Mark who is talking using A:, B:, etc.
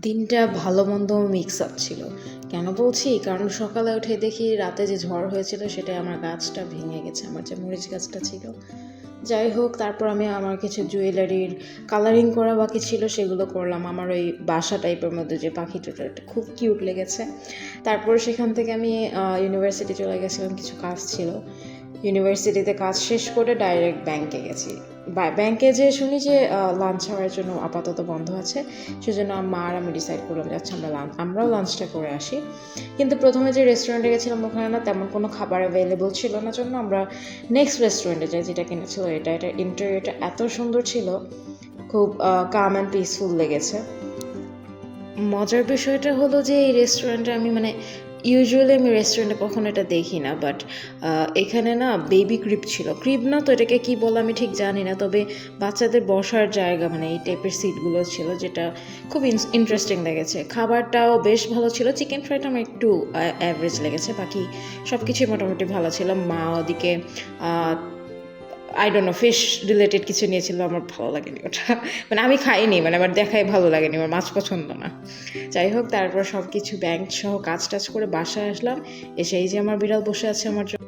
A: দিনটা ভালো মন্দ মিক্স আপ ছিল। কেন বলছি? কারণ সকালে উঠে দেখি রাতে যে ঝড় হয়েছিল সেটাই আমার গাছটা ভেঙে গেছে, আমার যে মরিচ গাছটা ছিল। যাই হোক, তারপর আমি আমার কিছু জুয়েলারির কালারিং করা বাকি ছিল, সেগুলো করলাম। আমার ওই বাসা টাইপের মধ্যে যে পাখিটা খুব কিউট লেগেছে। তারপর সেখান থেকে আমি ইউনিভার্সিটি চলে গেছিলাম, কিছু কাজ ছিল। ইউনিভার্সিটিতে কাজ শেষ করে ডাইরেক্ট ব্যাংকে গেছি। ব্যাংকে যেয়ে শুনি যে লাঞ্চ হওয়ার জন্য আপাতত বন্ধ আছে। সেজন্য মা আর আমি ডিসাইড করলাম যে আচ্ছা আমরাও লাঞ্চটা করে আসি। কিন্তু প্রথমে যে রেস্টুরেন্টে গেছিলাম ওখানে না তেমন কোনো খাবার অ্যাভেলেবল ছিল না, জন্য আমরা নেক্সট রেস্টুরেন্টে যাই, যেটা কিনেছিল এটা ইন্টেরিয়রটা এত সুন্দর ছিল, খুব কাম অ্যান্ড পিসফুল লেগেছে। মজার বিষয়টা হলো যে এই রেস্টুরেন্টে ইউজুয়ালি আমি রেস্টুরেন্টে কখনো এটা দেখি না, বাট এখানে না বেবি ক্রিব ছিল। ক্রিব না তো, এটাকে কী বলে আমি ঠিক জানি না, তবে বাচ্চাদের বসার জায়গা এই টাইপের সিটগুলো ছিল, যেটা খুব ইন্টারেস্টিং লেগেছে। খাবারটাও বেশ ভালো ছিল। চিকেন ফ্রাইটা আমার একটু অ্যাভারেজ লেগেছে, বাকি সব কিছুই মোটামুটি ভালো ছিল। মা ওদিকে I don't know fish related কিছু নিয়েছিল, আমার ভালো লাগেনি ওটা। আমি খাইনি, আমার দেখাই ভালো লাগেনি, আমার মাছ পছন্দ না। যাই হোক, তারপর সব কিছু ব্যাংক সহ কাজ টাজ করে বাসায় আসলাম। এসে এই যে আমার বিড়াল বসে আছে আমার জন্য।